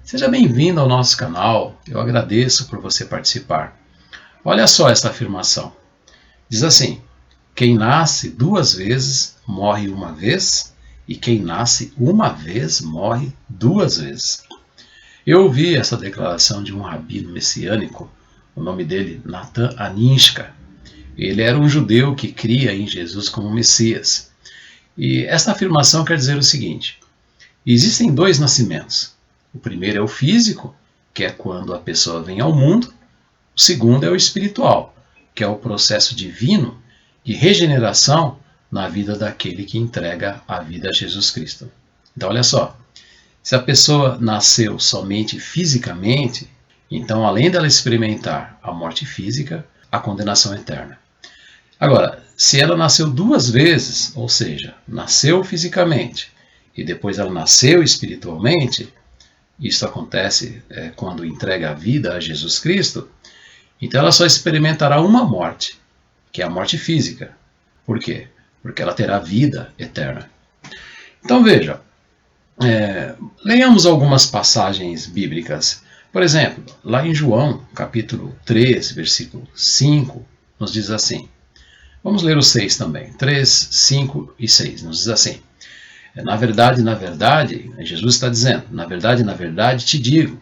Seja bem-vindo ao nosso canal, eu agradeço por você participar. Olha só esta afirmação. Diz assim: quem nasce duas vezes morre uma vez, e quem nasce uma vez morre duas vezes. Eu ouvi essa declaração de um rabino messiânico, o nome dele Natan Aninshka. Ele era um judeu que cria em Jesus como Messias. E esta afirmação quer dizer o seguinte: existem dois nascimentos. O primeiro é o físico, que é quando a pessoa vem ao mundo. O segundo é o espiritual, que é o processo divino de regeneração na vida daquele que entrega a vida a Jesus Cristo. Então, olha só, se a pessoa nasceu somente fisicamente, então, além dela experimentar a morte física, a condenação eterna. Agora, se ela nasceu duas vezes, ou seja, nasceu fisicamente e depois ela nasceu espiritualmente, isso acontece quando entrega a vida a Jesus Cristo, então ela só experimentará uma morte, que é a morte física. Por quê? Porque ela terá vida eterna. Então veja, leiamos algumas passagens bíblicas. Por exemplo, lá em João, capítulo 3, versículo 5, nos diz assim. Vamos ler o 6 também. 3, 5 e 6. Nos diz assim. Na verdade, Jesus está dizendo, na verdade te digo,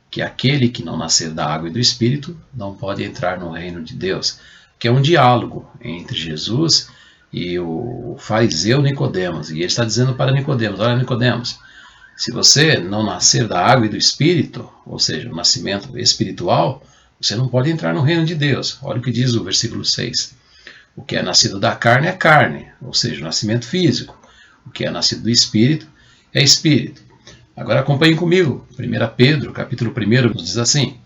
que aquele que não nascer da água e do Espírito não pode entrar no reino de Deus. Que é um diálogo entre Jesus e o fariseu Nicodemos. E ele está dizendo para Nicodemos, olha Nicodemos, se você não nascer da água e do Espírito, ou seja, o nascimento espiritual, você não pode entrar no reino de Deus. Olha o que diz o versículo 6. O que é nascido da carne é carne, ou seja, o nascimento físico. O que é nascido do Espírito é Espírito. Agora acompanhem comigo. 1 Pedro, capítulo 1, nos diz assim: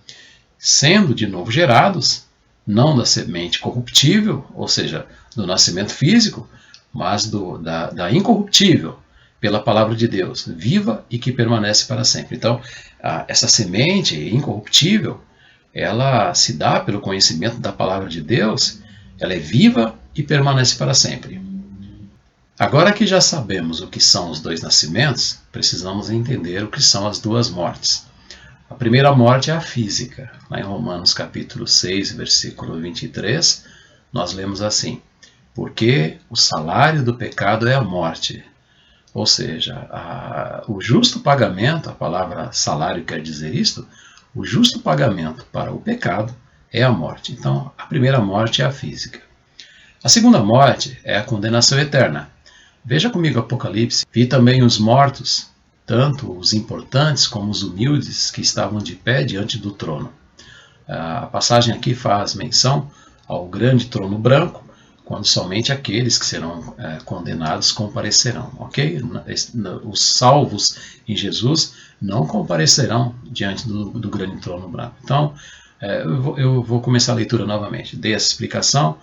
sendo de novo gerados, não da semente corruptível, ou seja, do nascimento físico, mas da incorruptível, pela palavra de Deus, viva e que permanece para sempre. Então, essa semente incorruptível, ela se dá pelo conhecimento da palavra de Deus, ela é viva e permanece para sempre. Agora que já sabemos o que são os dois nascimentos, precisamos entender o que são as duas mortes. A primeira morte é a física. Lá em Romanos capítulo 6, versículo 23, nós lemos assim: porque o salário do pecado é a morte. Ou seja, o justo pagamento, a palavra salário quer dizer isto, o justo pagamento para o pecado é a morte. Então, a primeira morte é a física. A segunda morte é a condenação eterna. Veja comigo Apocalipse. Vi também os mortos, tanto os importantes como os humildes, que estavam de pé diante do trono. A passagem aqui faz menção ao grande trono branco, quando somente aqueles que serão condenados comparecerão, ok? Os salvos em Jesus não comparecerão diante do grande trono branco. Então, eu vou começar a leitura novamente. Dei essa explicação,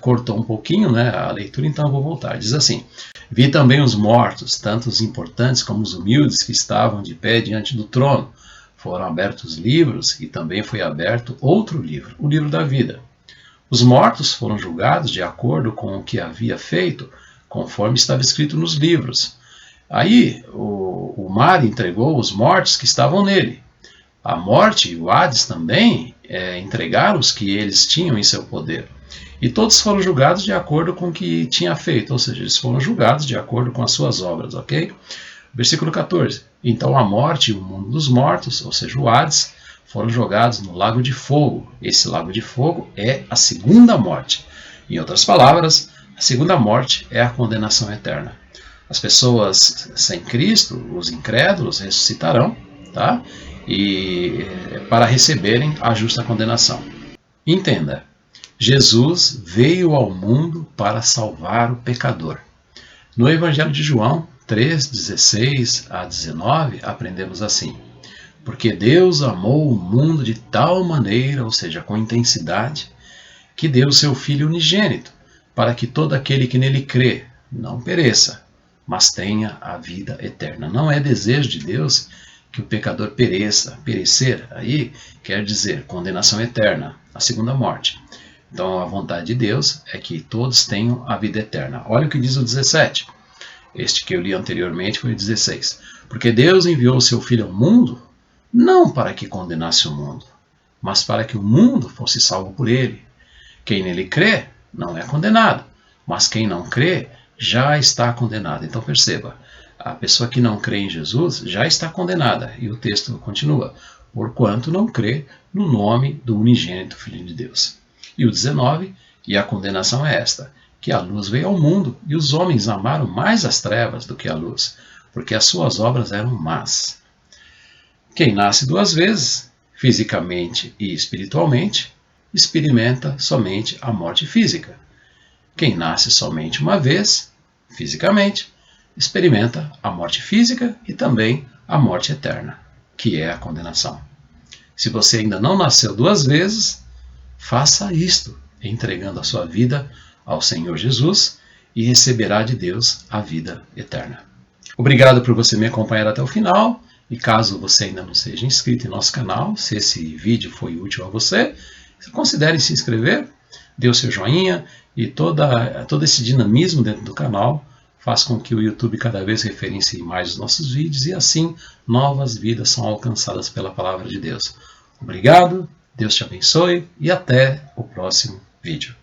cortou um pouquinho, né, a leitura, então eu vou voltar. Diz assim: vi também os mortos, tanto os importantes como os humildes, que estavam de pé diante do trono. Foram abertos livros e também foi aberto outro livro, o livro da vida. Os mortos foram julgados de acordo com o que havia feito, conforme estava escrito nos livros. Aí o mar entregou os mortos que estavam nele. A morte e o Hades também entregaram os que eles tinham em seu poder. E todos foram julgados de acordo com o que tinha feito, ou seja, eles foram julgados de acordo com as suas obras, ok? Versículo 14. Então a morte e o mundo dos mortos, ou seja, o Hades, foram jogados no lago de fogo. Esse lago de fogo é a segunda morte. Em outras palavras, a segunda morte é a condenação eterna. As pessoas sem Cristo, os incrédulos, ressuscitarão, tá? E para receberem a justa condenação. Entenda, Jesus veio ao mundo para salvar o pecador. No Evangelho de João 3, 16 a 19, aprendemos assim: porque Deus amou o mundo de tal maneira, ou seja, com intensidade, que deu o seu Filho unigênito, para que todo aquele que nele crê não pereça, mas tenha a vida eterna. Não é desejo de Deus que o pecador pereça. Perecer aí quer dizer condenação eterna, a segunda morte. Então a vontade de Deus é que todos tenham a vida eterna. Olha o que diz o 17. Este que eu li anteriormente foi o 16. Porque Deus enviou o seu Filho ao mundo não para que condenasse o mundo, mas para que o mundo fosse salvo por ele. Quem nele crê não é condenado, mas quem não crê já está condenado. Então perceba, a pessoa que não crê em Jesus já está condenada. E o texto continua, porquanto não crê no nome do unigênito Filho de Deus. E o 19, e a condenação é esta, que a luz veio ao mundo, e os homens amaram mais as trevas do que a luz, porque as suas obras eram más. Quem nasce duas vezes, fisicamente e espiritualmente, experimenta somente a morte física. Quem nasce somente uma vez, fisicamente, experimenta a morte física e também a morte eterna, que é a condenação. Se você ainda não nasceu duas vezes, faça isto, entregando a sua vida ao Senhor Jesus e receberá de Deus a vida eterna. Obrigado por você me acompanhar até o final. E caso você ainda não seja inscrito em nosso canal, se esse vídeo foi útil a você, considere se inscrever, dê o seu joinha e todo esse dinamismo dentro do canal faz com que o YouTube cada vez referencie mais os nossos vídeos e assim novas vidas são alcançadas pela palavra de Deus. Obrigado, Deus te abençoe e até o próximo vídeo.